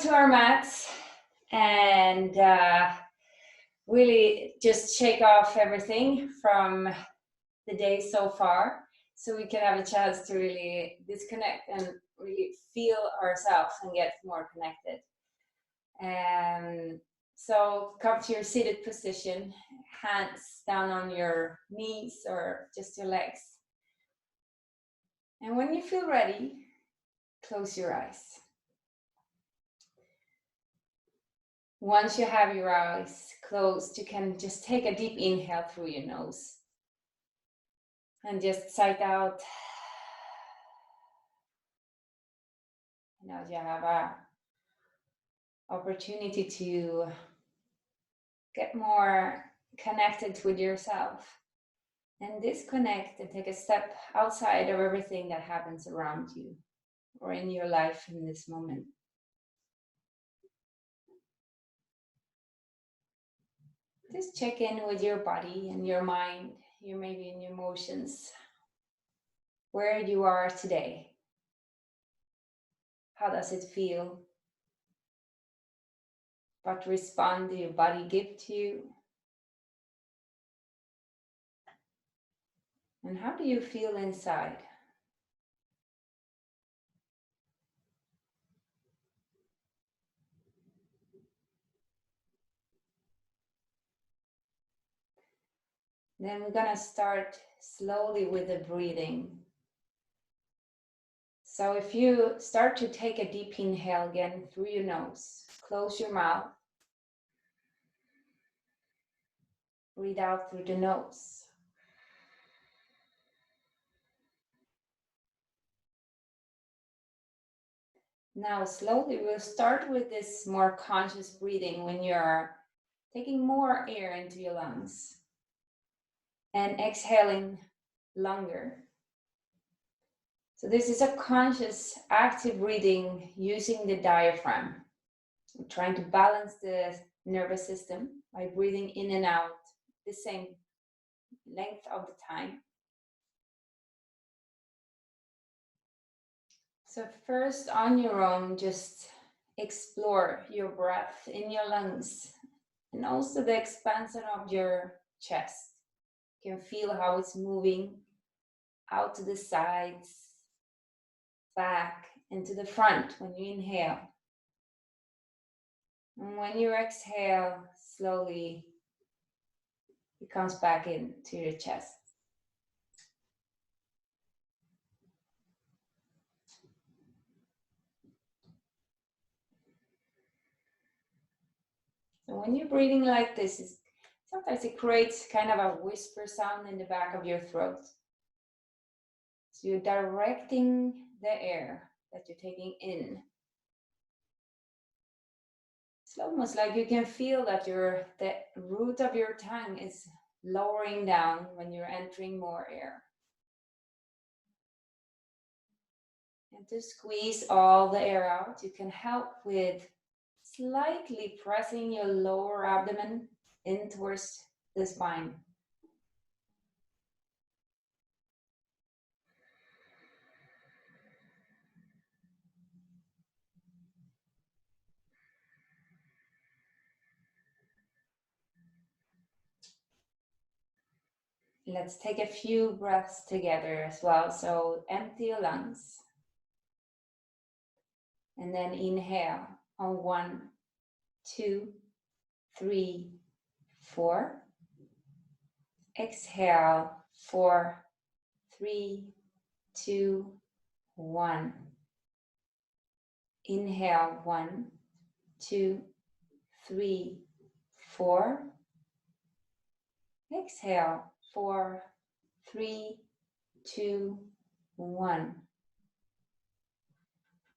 To our mats and really just shake off everything from the day so far so we can have a chance to really disconnect and really feel ourselves and get more connected. And so come to your seated position, hands down on your knees or just your legs. And when you feel ready, close your eyes. Once you have your eyes closed, you can just take a deep inhale through your nose and just sigh out. Now you have an opportunity to get more connected with yourself and disconnect and take a step outside of everything that happens around you or in your life in this moment. Just check in with your body and your mind, your maybe in your emotions, where you are today. How does it feel? What response do your body give to you? And how do you feel inside? Then we're gonna start slowly with the breathing. So if you start to take a deep inhale again through your nose, close your mouth, breathe out through the nose. Now slowly we'll start with this more conscious breathing when you're taking more air into your lungs and exhaling longer. So this is a conscious, active breathing using the diaphragm. We're trying to balance the nervous system by breathing in and out the same length of the time. So first, on your own, just explore your breath in your lungs and also the expansion of your chest. You can feel how it's moving out to the sides, back, and to the front when you inhale. And when you exhale, slowly it comes back into your chest. So when you're breathing like this, sometimes it creates kind of a whisper sound in the back of your throat. So you're directing the air that you're taking in. It's almost like you can feel that the root of your tongue is lowering down when you're entering more air. And to squeeze all the air out, you can help with slightly pressing your lower abdomen in towards the spine. Let's take a few breaths together as well. So empty your lungs. And then inhale on 1, 2, 3, 4. Exhale, 4, 3, 2, 1. Inhale, 1, 2, 3, 4. Exhale, 4, 3, 2, 1.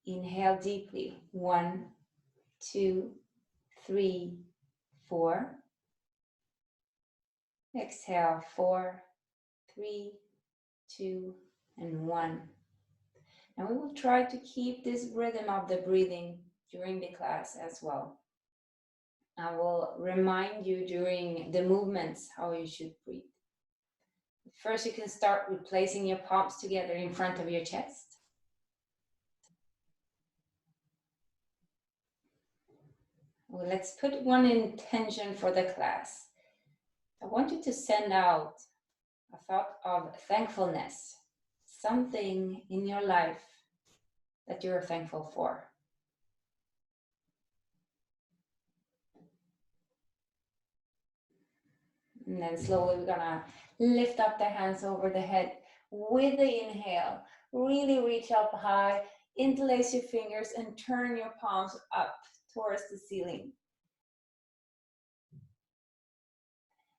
Inhale deeply, 1, 2, 3, 4. Exhale, 4, 3, 2, and 1. And we will try to keep this rhythm of the breathing during the class as well. I will remind you during the movements how you should breathe. First, you can start with placing your palms together in front of your chest. Well, let's put one intention for the class. I want you to send out a thought of thankfulness, something in your life that you're thankful for. And then slowly we're gonna lift up the hands over the head with the inhale. Really reach up high, interlace your fingers and turn your palms up towards the ceiling.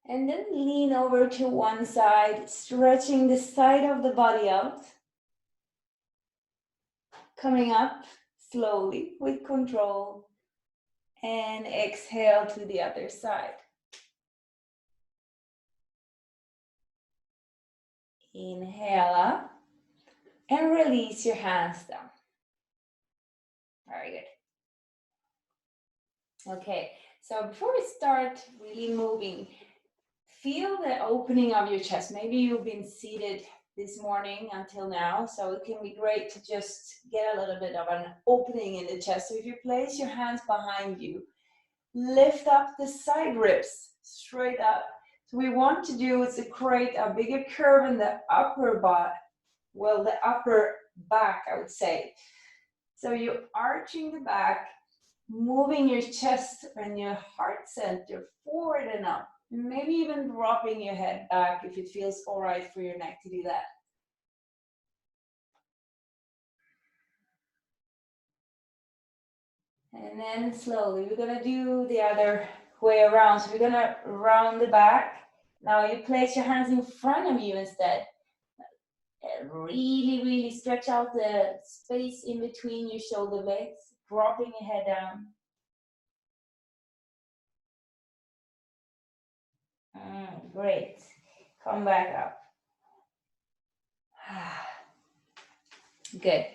And then lean over to one side, stretching the side of the body out. Coming up slowly with control. And exhale to the other side. Inhale up and release your hands down. Very good. Okay, so before we start really moving, feel the opening of your chest. Maybe you've been seated this morning until now, so it can be great to just get a little bit of an opening in the chest. So if you place your hands behind you, lift up the side ribs straight up. So we want to do is to create a bigger curve in the upper body, well, the upper back, I would say. So you're arching the back, moving your chest and your heart center forward and up. Maybe even dropping your head back if it feels all right for your neck to do that. And then slowly, we're gonna do the other way around. So we're gonna round the back. Now you place your hands in front of you instead. And really stretch out the space in between your shoulder blades, dropping your head down. Great. Come back up. Good.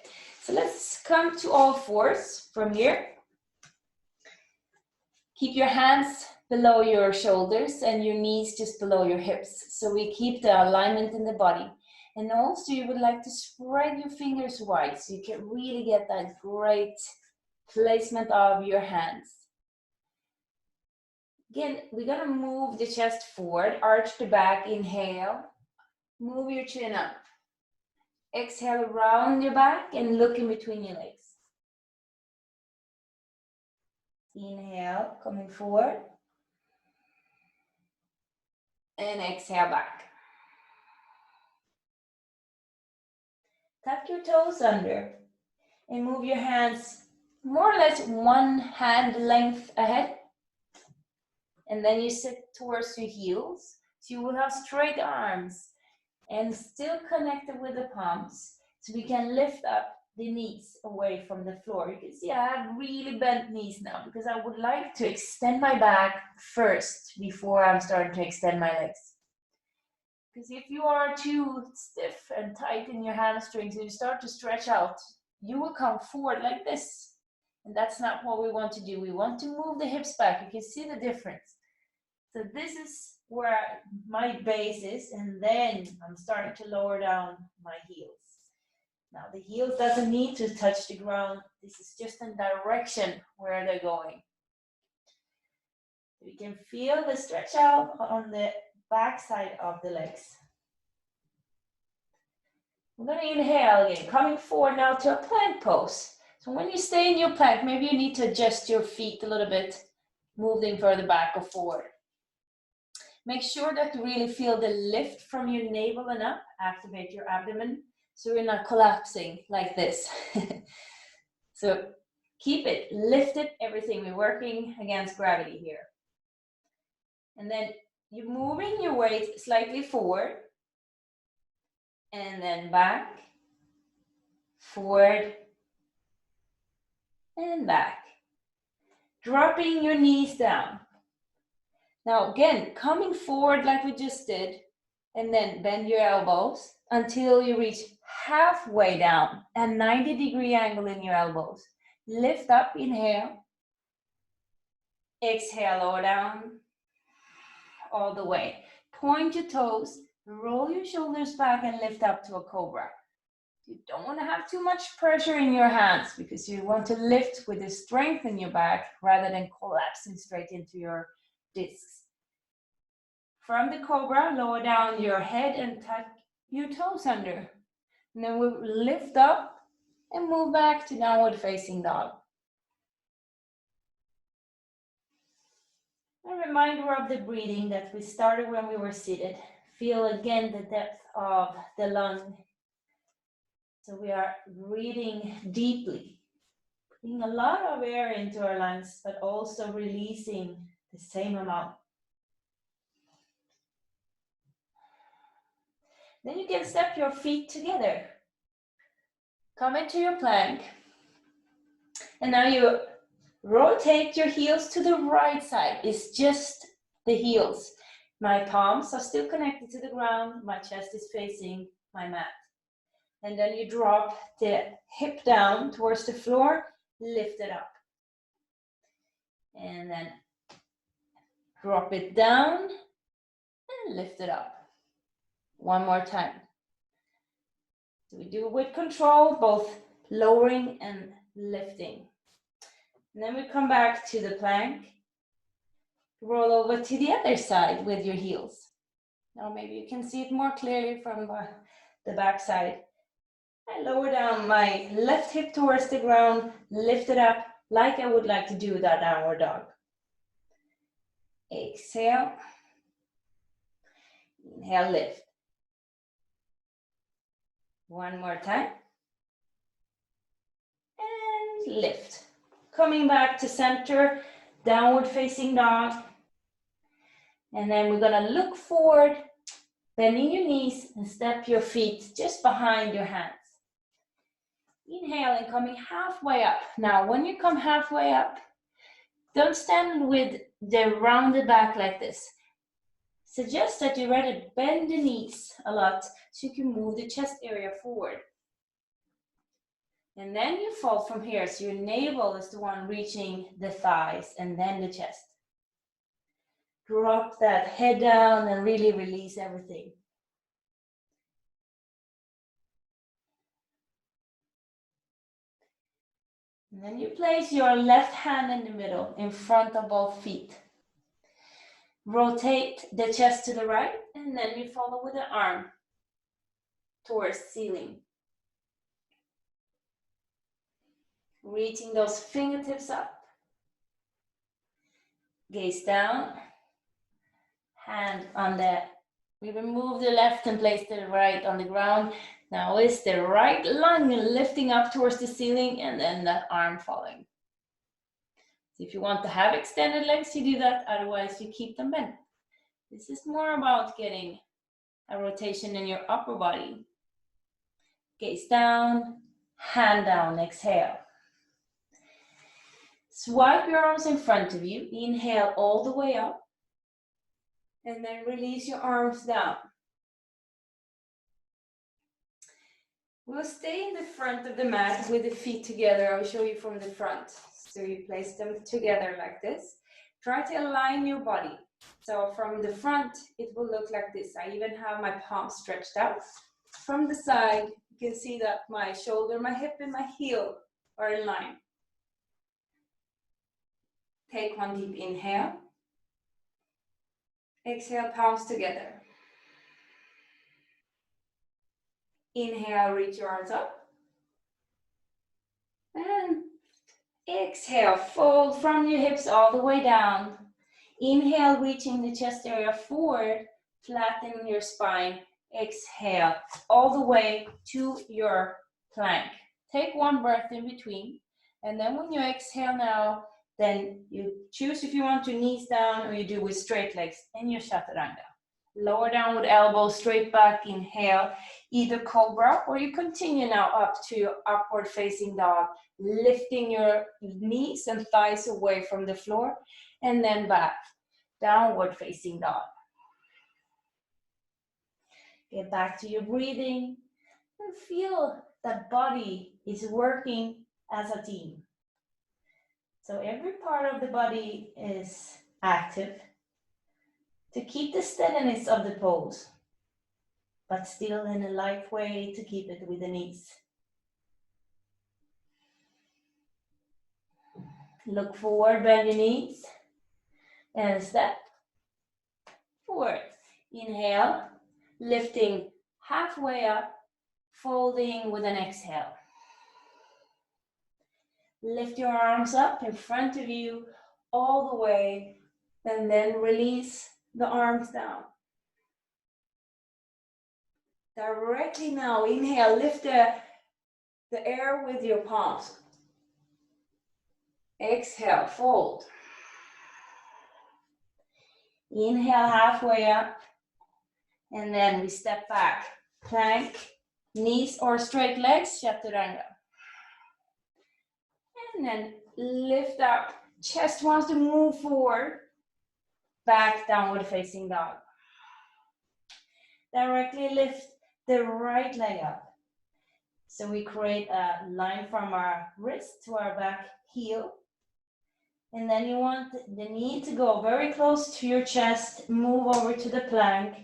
So let's come to all fours from here. Keep your hands below your shoulders and your knees just below your hips. So we keep the alignment in the body. And also you would like to spread your fingers wide so you can really get that great placement of your hands. Again, we're gonna move the chest forward, arch the back, inhale, move your chin up. Exhale, round your back and look in between your legs. Inhale, coming forward. And exhale back. Tuck your toes under and move your hands more or less one hand length ahead. And then you sit towards your heels. So you will have straight arms and still connected with the palms. So we can lift up the knees away from the floor. You can see I have really bent knees now because I would like to extend my back first before I'm starting to extend my legs. Because if you are too stiff and tight in your hamstrings and you start to stretch out, you will come forward like this. And that's not what we want to do. We want to move the hips back. You can see the difference. So this is where my base is, and then I'm starting to lower down my heels. Now the heels doesn't need to touch the ground. This is just in direction where they're going. We can feel the stretch out on the back side of the legs. We're going to inhale again, coming forward now to a plank pose. So when you stay in your plank, maybe you need to adjust your feet a little bit, move them further back or forward. Make sure that you really feel the lift from your navel and up, activate your abdomen, so you're not collapsing like this. So keep it lifted, everything. We're working against gravity here. And then you're moving your weight slightly forward, and then back, forward, and back. Dropping your knees down. Now again, coming forward like we just did, and then bend your elbows until you reach halfway down, a 90-degree angle in your elbows. Lift up, inhale. Exhale, lower down, all the way. Point your toes, roll your shoulders back and lift up to a cobra. You don't want to have too much pressure in your hands because you want to lift with the strength in your back rather than collapsing straight into your discs. From the Cobra, lower down your head and tuck your toes under. And then we'll lift up and move back to downward facing dog. A reminder of the breathing that we started when we were seated. Feel again the depth of the lung. So we are breathing deeply, putting a lot of air into our lungs, but also releasing the same amount. Then you can step your feet together. Come into your plank. And now you rotate your heels to the right side. It's just the heels. My palms are still connected to the ground. My chest is facing my mat. And then you drop the hip down towards the floor, lift it up. And then drop it down and lift it up. One more time. So we do it with control, both lowering and lifting. And then we come back to the plank. Roll over to the other side with your heels. Now maybe you can see it more clearly from the back side. I lower down my left hip towards the ground, lift it up like I would like to do that downward dog. Exhale. Inhale, lift. One more time. And lift. Coming back to center, downward facing dog. And then we're gonna look forward, bending your knees and step your feet just behind your hands. Inhale and coming halfway up. Now, when you come halfway up, don't stand with the rounded back like this. Suggest that you're ready to bend the knees a lot so you can move the chest area forward. And then you fall from here, so your navel is the one reaching the thighs and then the chest. Drop that head down and really release everything. And then you place your left hand in the middle, in front of both feet. Rotate the chest to the right, and then you follow with the arm towards the ceiling. Reaching those fingertips up. Gaze down. Hand on the, we remove the left and place the right on the ground. Now is the right lung lifting up towards the ceiling and then that arm falling. So if you want to have extended legs, you do that. Otherwise, you keep them bent. This is more about getting a rotation in your upper body. Gaze down, hand down, exhale. Swipe your arms in front of you. Inhale all the way up. And then release your arms down. We'll stay in the front of the mat with the feet together. I'll show you from the front. So you place them together like this. Try to align your body. So from the front, it will look like this. I even have my palms stretched out. From the side, you can see that my shoulder, my hip, and my heel are in line. Take one deep inhale. Exhale, palms together. Inhale, reach your arms up. And exhale, fold from your hips all the way down. Inhale, reaching the chest area forward, flatten your spine. Exhale, all the way to your plank. Take one breath in between. And then when you exhale now, then you choose if you want to knees down or you do with straight legs in your chaturanga. Lower down with elbows straight back, inhale, either Cobra or you continue now up to upward facing dog, lifting your knees and thighs away from the floor and then back, downward facing dog. Get back to your breathing and feel that body is working as a team. So every part of the body is active to keep the steadiness of the pose, but still in a light way to keep it with the knees. Look forward, bend your knees, and step forward. Inhale, lifting halfway up, folding with an exhale. Lift your arms up in front of you all the way, and then release the arms down. Directly now, inhale, lift the air with your palms. Exhale, fold. Inhale, halfway up, and then we step back. Plank, knees or straight legs, chaturanga. And then lift up, chest wants to move forward, back, downward facing dog. Directly lift the right leg up. So we create a line from our wrist to our back heel. And then you want the knee to go very close to your chest, move over to the plank,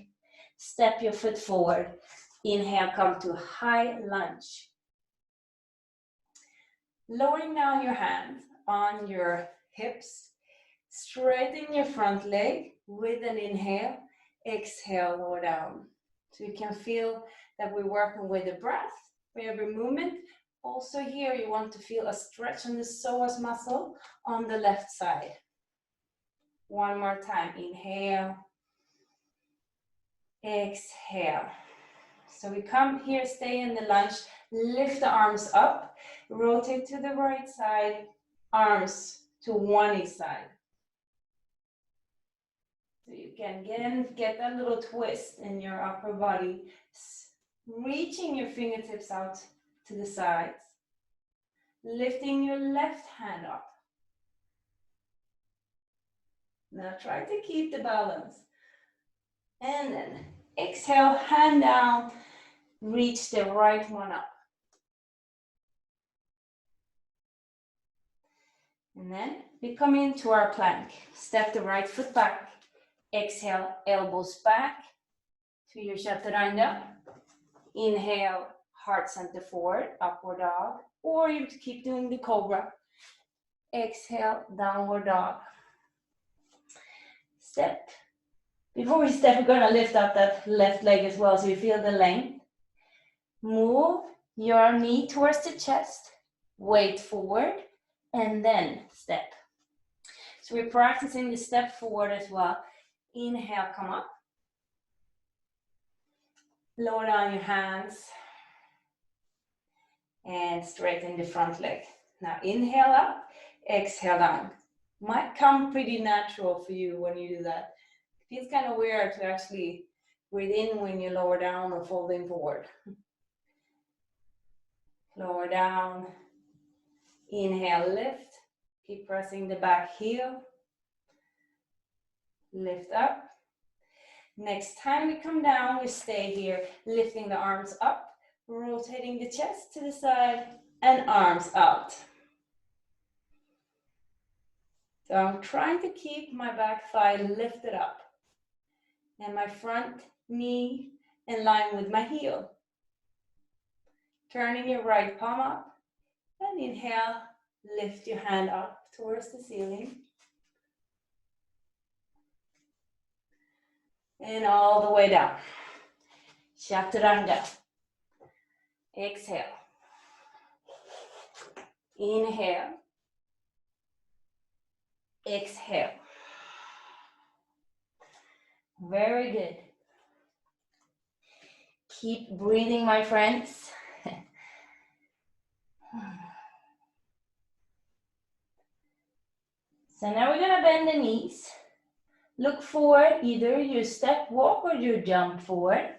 step your foot forward. Inhale, come to high lunge. Lowering down your hands on your hips, straighten your front leg with an inhale, exhale, lower down. So you can feel that we're working with the breath for every movement. Also here, you want to feel a stretch on the psoas muscle on the left side. One more time, inhale, exhale. So we come here, stay in the lunge, lift the arms up, rotate to the right side, arms to one side. So you can get that little twist in your upper body, reaching your fingertips out to the sides, lifting your left hand up. Now try to keep the balance. And then exhale, hand down, reach the right one up. And then we come into our plank. Step the right foot back. Exhale, elbows back to your chaturanga. Inhale, heart center forward, upward dog. Or you keep doing the cobra. Exhale, downward dog. Step. Before we step, we're going to lift up that left leg as well so you feel the length. Move your knee towards the chest. Weight forward. And then step. So we're practicing the step forward as well. Inhale, come up. Lower down your hands. And straighten the front leg. Now inhale up, exhale down. Might come pretty natural for you when you do that. It feels kind of weird to actually breathe in when you lower down or folding forward. Lower down. Inhale, lift. Keep pressing the back heel. Lift up. Next time we come down, we stay here, lifting the arms up, rotating the chest to the side, and arms out. So I'm trying to keep my back thigh lifted up, and my front knee in line with my heel. Turning your right palm up, and inhale, lift your hand up towards the ceiling. And all the way down. Chaturanga. Exhale. Inhale. Exhale. Very good. Keep breathing, my friends. So now we're going to bend the knees. Look forward, either you step, walk, or you jump forward.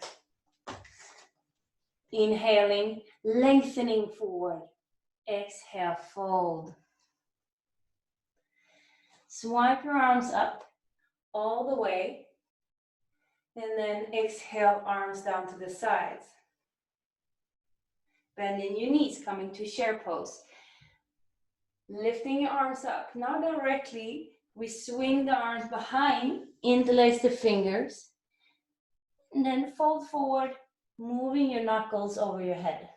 Inhaling, lengthening forward. Exhale, fold. Swipe your arms up all the way. And then exhale, arms down to the sides. Bending your knees, coming to chair pose. Lifting your arms up, not directly. We swing the arms behind, interlace the fingers, and then fold forward, moving your knuckles over your head.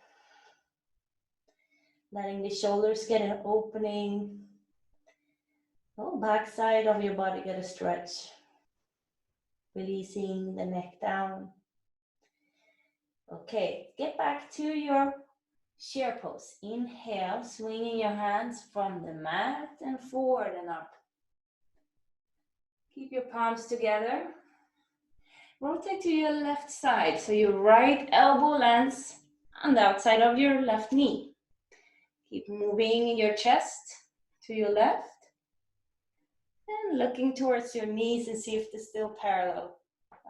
Letting the shoulders get an opening. Oh, back side of your body, get a stretch. Releasing the neck down. Okay, get back to your chair pose. Inhale, swinging your hands from the mat and forward and up. Keep your palms together. Rotate to your left side, so your right elbow lands on the outside of your left knee. Keep moving your chest to your left and looking towards your knees and see if they're still parallel.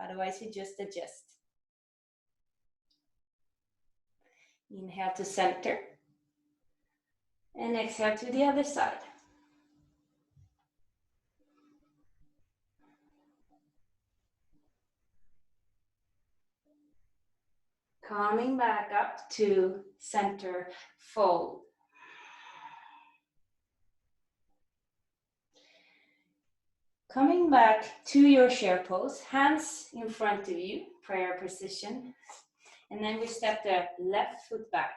Otherwise, you just adjust. Inhale to center and exhale to the other side. Coming back up to center fold. Coming back to your chair pose, hands in front of you, prayer position. And then we step the left foot back.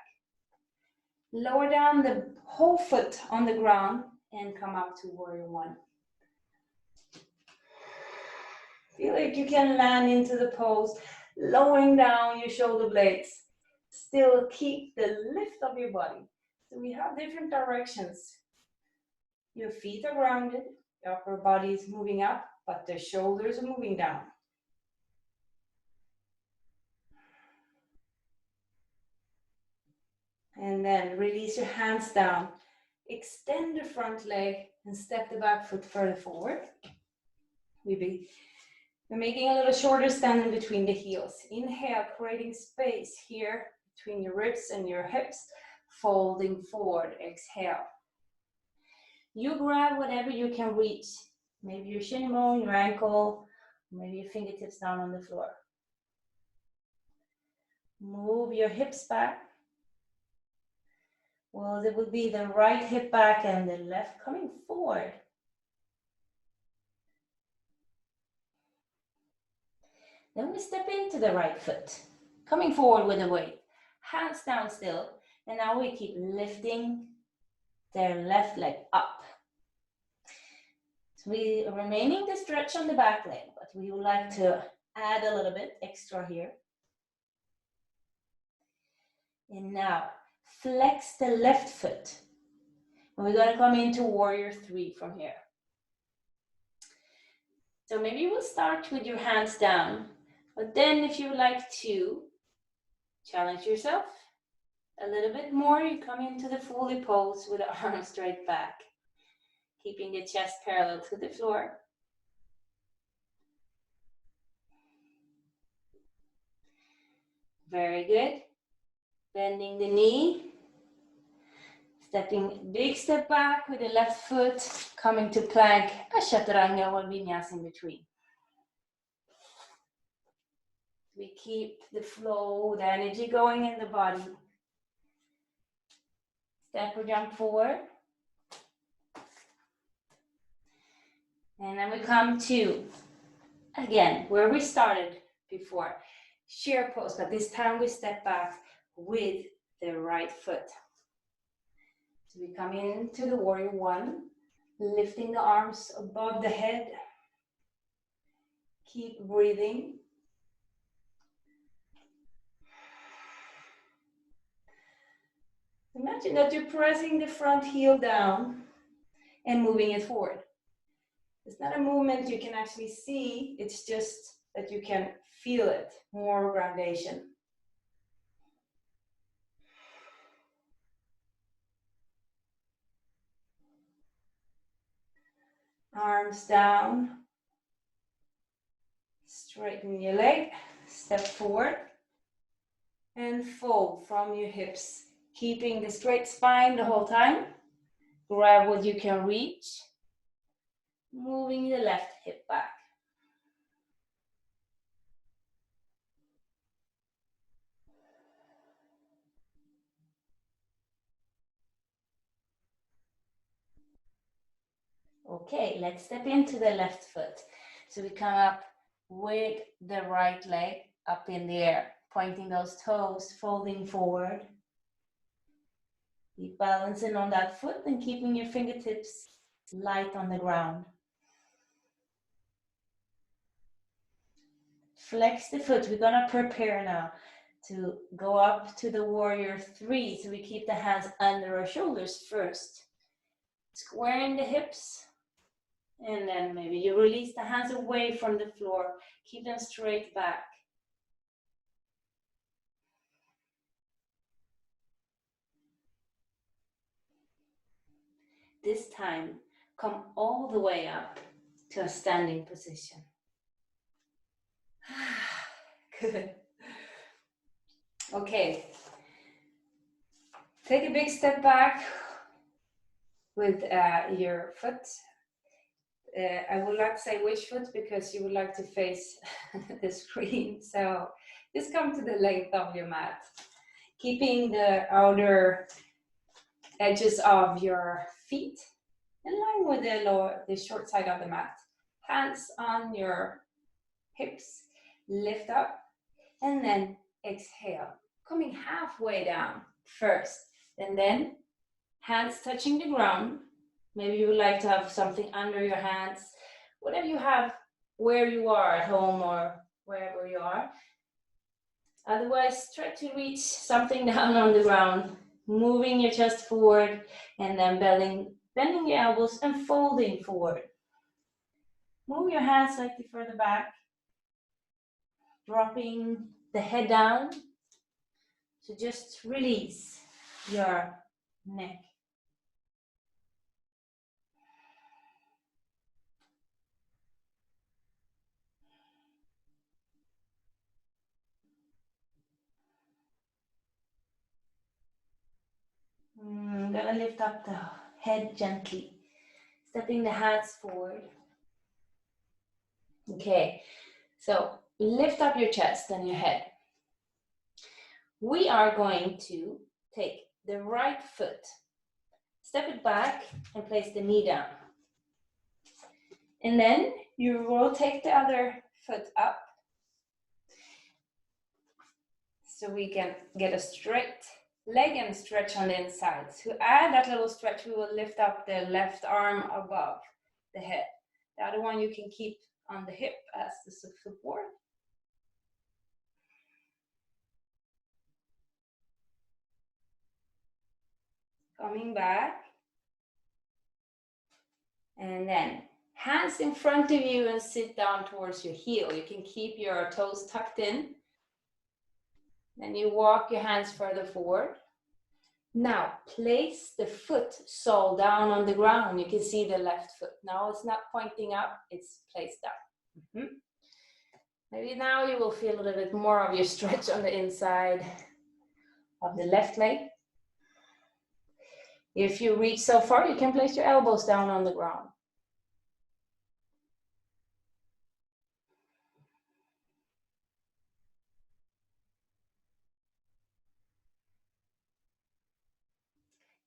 Lower down the whole foot on the ground and come up to warrior one. Feel like you can land into the pose, lowering down your shoulder blades. Still keep the lift of your body. So we have different directions. Your feet are grounded, your upper body is moving up, but the shoulders are moving down. And then release your hands down. Extend the front leg and step the back foot further forward. We're making a little shorter stand in between the heels. Inhale, creating space here between your ribs and your hips. Folding forward, exhale. You grab whatever you can reach. Maybe your shin bone, your ankle, maybe your fingertips down on the floor. Move your hips back. Well, it would be the right hip back and the left coming forward. Then we step into the right foot, coming forward with the weight. Hands down still. And now we keep lifting their left leg up. So we are remaining the stretch on the back leg, but we would like to add a little bit extra here. And now flex the left foot. And we're gonna come into warrior three from here. So maybe we'll start with your hands down, but then if you would like to challenge yourself a little bit more, you come into the fully pose with the arms straight back, keeping the chest parallel to the floor. Very good. Bending the knee. Stepping big step back with the left foot, coming to plank, a chaturanga or vinyasa in between. We keep the flow, the energy going in the body. Step or jump forward. And then we come to, again, where we started before. Chair pose, but this time we step back with the right foot. So we come into the warrior one, lifting the arms above the head. Keep breathing. Imagine that you're pressing the front heel down and moving it forward. It's not a movement you can actually see, it's just that you can feel it, more groundation. Arms down. Straighten your leg, step forward, and fold from your hips, keeping the straight spine the whole time. Grab what you can reach, moving the left hip back. Okay, let's step into the left foot. So we come up with the right leg up in the air, pointing those toes, folding forward. Keep balancing on that foot and keeping your fingertips light on the ground. Flex the foot. We're gonna prepare now to go up to the warrior 3. So we keep the hands under our shoulders first. Squaring the hips. And then maybe you release the hands away from the floor. Keep them straight back. This time, come all the way up to a standing position. Good. Okay. Take a big step back with your foot. I would like to say which foot because you would like to face the screen. So just come to the length of your mat. Keeping the outer edges of your feet in line with the short side of the mat. Hands on your hips, lift up, and then exhale. Coming halfway down first, and then hands touching the ground. Maybe you would like to have something under your hands, whatever you have, where you are at home or wherever you are. Otherwise, try to reach something down on the ground, moving your chest forward, and then bending your elbows and folding forward. Move your hands slightly further back, dropping the head down. So just release your neck. I'm gonna lift up the head gently, stepping the hands forward. Okay, so lift up your chest and your head. We are going to take the right foot, step it back and place the knee down. And then you rotate the other foot up so we can get a straight leg and stretch on the inside. To add that little stretch, we will lift up the left arm above the head. The other one you can keep on the hip as the support. Coming back. And then hands in front of you and sit down towards your heel. You can keep your toes tucked in. Then you walk your hands further forward. Now place the foot sole down on the ground. You can see the left foot. Now it's not pointing up, it's placed down. Maybe now you will feel a little bit more of your stretch on the inside of the left leg. If you reach so far, you can place your elbows down on the ground.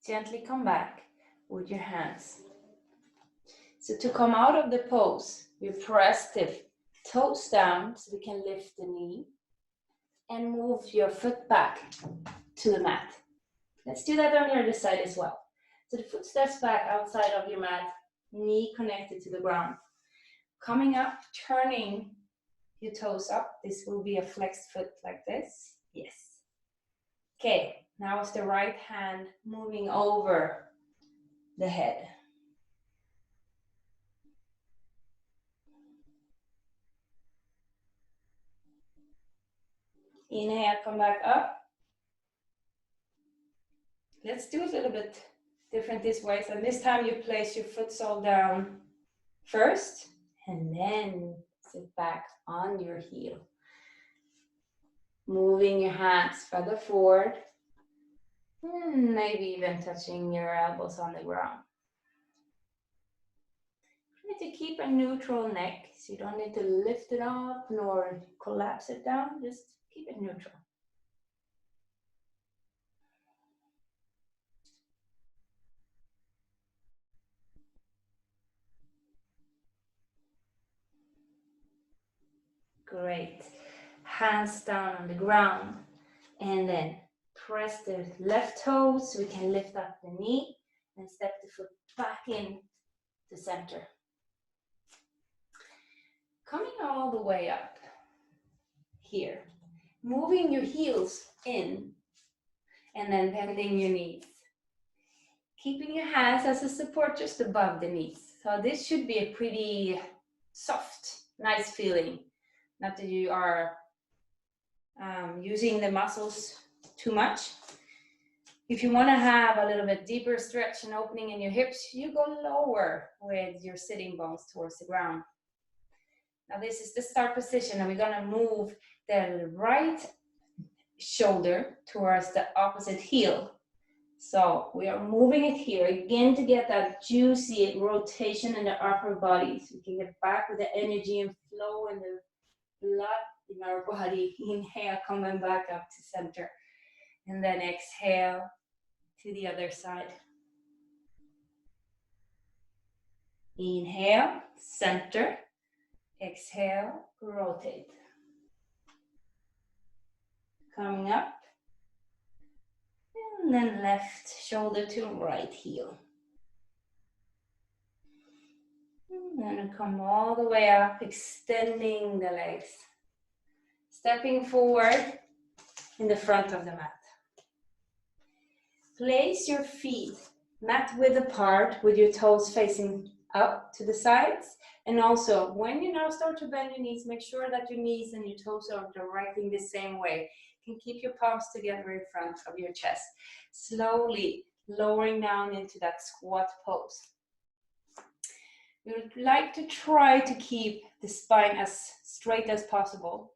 Gently come back with your hands. So to come out of the pose, you press the toes down so we can lift the knee and move your foot back to the mat. Let's do that on your other side as well. So the foot steps back outside of your mat, knee connected to the ground. Coming up, turning your toes up. This will be a flexed foot like this. Yes. Okay, now it's the right hand moving over the head. Inhale, come back up. Let's do it a little bit different this way. So this time you place your foot sole down first and then sit back on your heel. Moving your hands further forward. Maybe even touching your elbows on the ground. Try to keep a neutral neck, so you don't need to lift it up nor collapse it down, just keep it neutral. Great. Hands down on the ground and then press the left toes so we can lift up the knee and step the foot back in to center. Coming all the way up here, moving your heels in and then bending your knees. Keeping your hands as a support just above the knees. So this should be a pretty soft, nice feeling. Not that you are using the muscles too much. If you want to have a little bit deeper stretch and opening in your hips, you go lower with your sitting bones towards the ground. Now this is the start position, and we're going to move the right shoulder towards the opposite heel. So we are moving it here again to get that juicy rotation in the upper body. So we can get back with the energy and flow in the blood in our body. Inhale, coming back up to center. And then exhale to the other side. Inhale, center. Exhale, rotate. Coming up. And then left shoulder to right heel. And then come all the way up, extending the legs. Stepping forward in the front of the mat. Place your feet mat width apart with your toes facing up to the sides. And also, when you now start to bend your knees, make sure that your knees and your toes are directing the same way. You can keep your palms together in front of your chest. Slowly lowering down into that squat pose. We would like to try to keep the spine as straight as possible,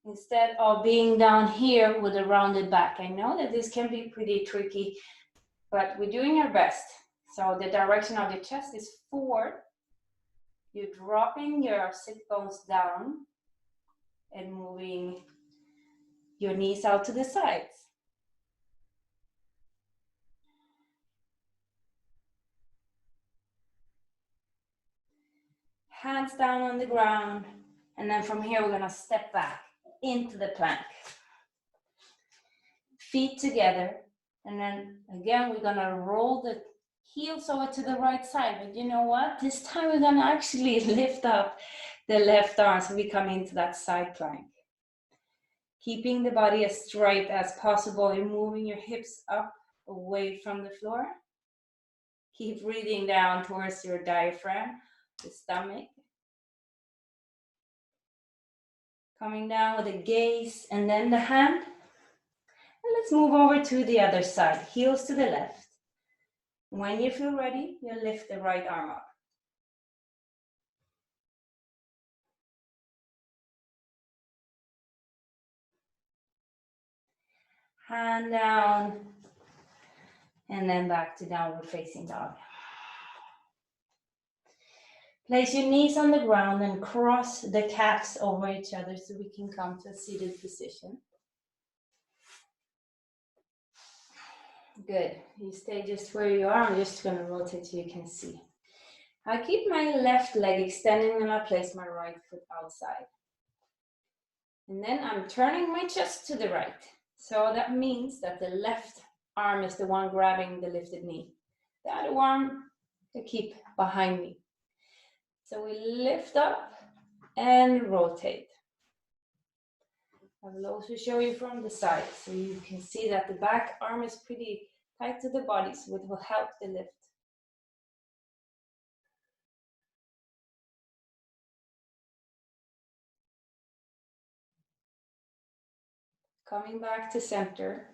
instead of being down here with a rounded back. I know that this can be pretty tricky, but we're doing our best. So the direction of your chest is forward. You're dropping your sit bones down and moving your knees out to the sides. Hands down on the ground, and then from here we're gonna step back into the plank. Feet together, and then again we're gonna roll the heels over to the right side, but you know what? This time we're gonna actually lift up the left arm so we come into that side plank. Keeping the body as straight as possible and moving your hips up away from the floor. Keep breathing down towards your diaphragm, the stomach. Coming down with the gaze and then the hand. And let's move over to the other side, heels to the left. When you feel ready, you lift the right arm up. Hand down, and then back to downward facing dog. Place your knees on the ground and cross the calves over each other so we can come to a seated position. Good. You stay just where you are. I'm just going to rotate so you can see. I keep my left leg extending and I place my right foot outside. And then I'm turning my chest to the right. So that means that the left arm is the one grabbing the lifted knee. The other arm to keep behind me. So we lift up and rotate. I will also show you from the side so you can see that the back arm is pretty tight to the body, so it will help the lift. Coming back to center,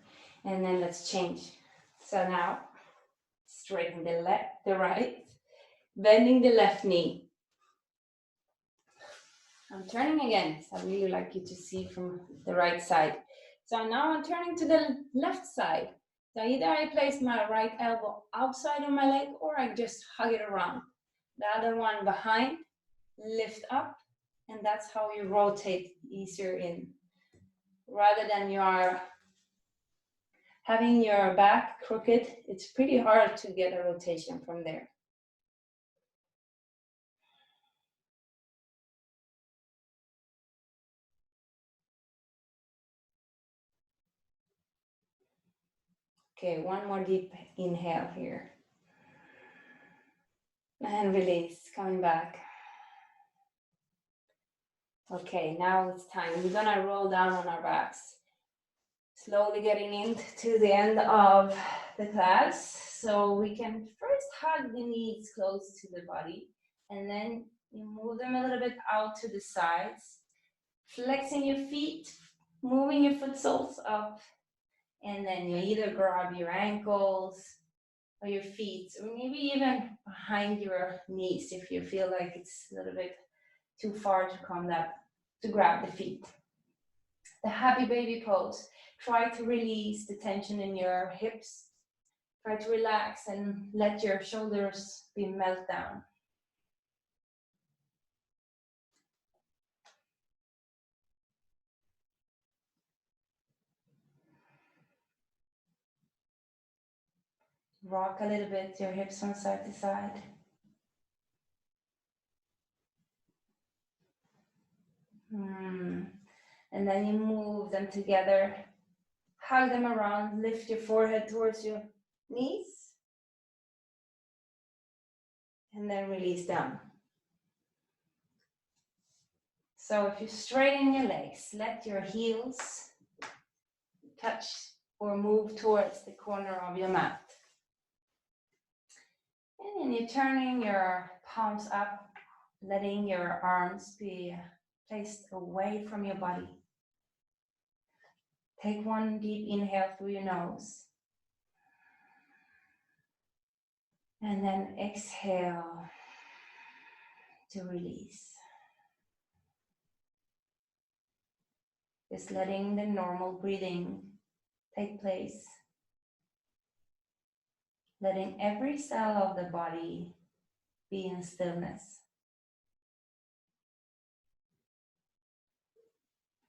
and then let's change. So now, straighten the left, the right, bending the left knee. I'm turning again, so I really like you to see from the right side. So now I'm turning to the left side. So either I place my right elbow outside of my leg or I just hug it around. The other one behind, lift up, and that's how you rotate easier in. Rather than you are having your back crooked, it's pretty hard to get a rotation from there. Okay, one more deep inhale here. And release, coming back. Okay, now it's time. We're gonna roll down on our backs. Slowly getting into the end of the class. So we can first hug the knees close to the body, and then you move them a little bit out to the sides, flexing your feet, moving your foot soles up, and then you either grab your ankles or your feet, or maybe even behind your knees if you feel like it's a little bit too far to come up to grab the feet. The happy baby pose. Try to release the tension in your hips. Try to relax and let your shoulders be melt down. Rock a little bit your hips from side to side. And then you move them together. Hug them around. Lift your forehead towards your knees. And then release down. So if you straighten your legs, let your heels touch or move towards the corner of your mat. And then you're turning your palms up, letting your arms be placed away from your body. Take one deep inhale through your nose. And then exhale to release. Just letting the normal breathing take place. Letting every cell of the body be in stillness.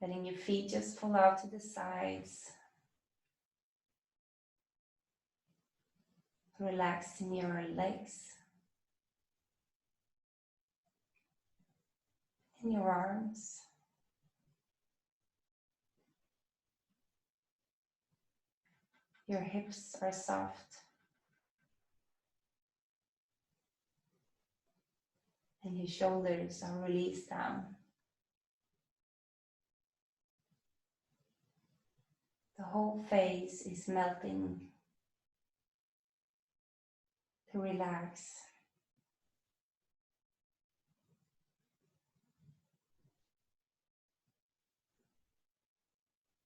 Letting your feet just fall out to the sides. Relaxing your legs. And your arms. Your hips are soft. And your shoulders are released down. The whole face is melting to relax.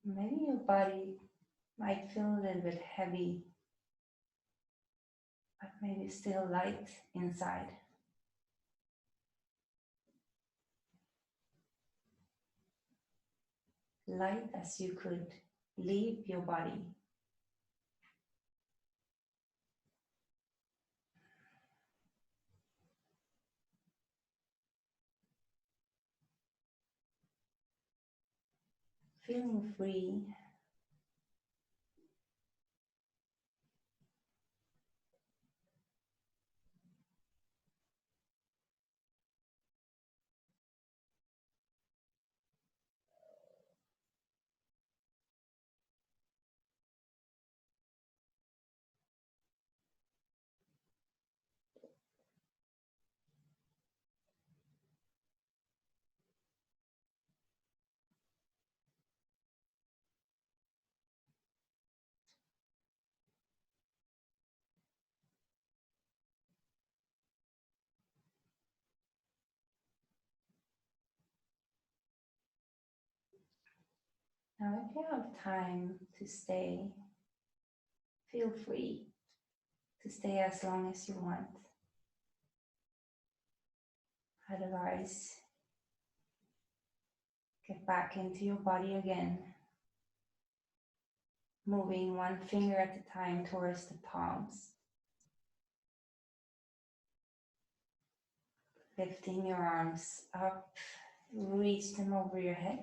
Maybe your body might feel a little bit heavy, but maybe still light inside. Light as you could leave your body. Feeling free. Now, if you have time to stay, feel free to stay as long as you want. Otherwise, get back into your body again, moving one finger at a time towards the palms. Lifting your arms up, reach them over your head.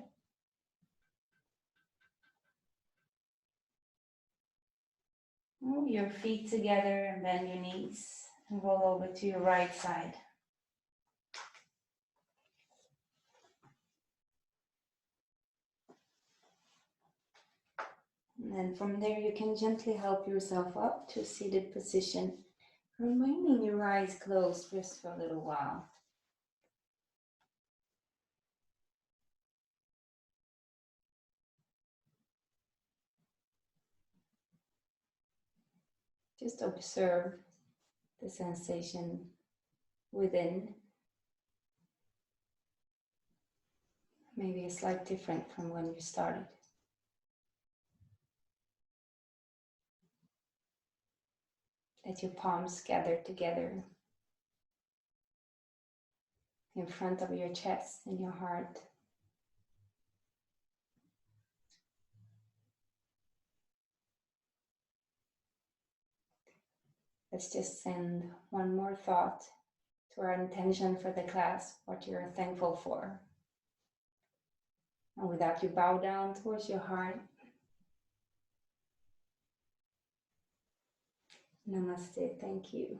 Move your feet together and bend your knees and roll over to your right side. And then from there you can gently help yourself up to a seated position Remaining your eyes closed just for a little while. Just observe the sensation within. Maybe a slight different from when you started. Let your palms gather together in front of your chest and your heart. Let's just send one more thought to our intention for the class, what you're thankful for. And with that, you bow down towards your heart. Namaste, thank you.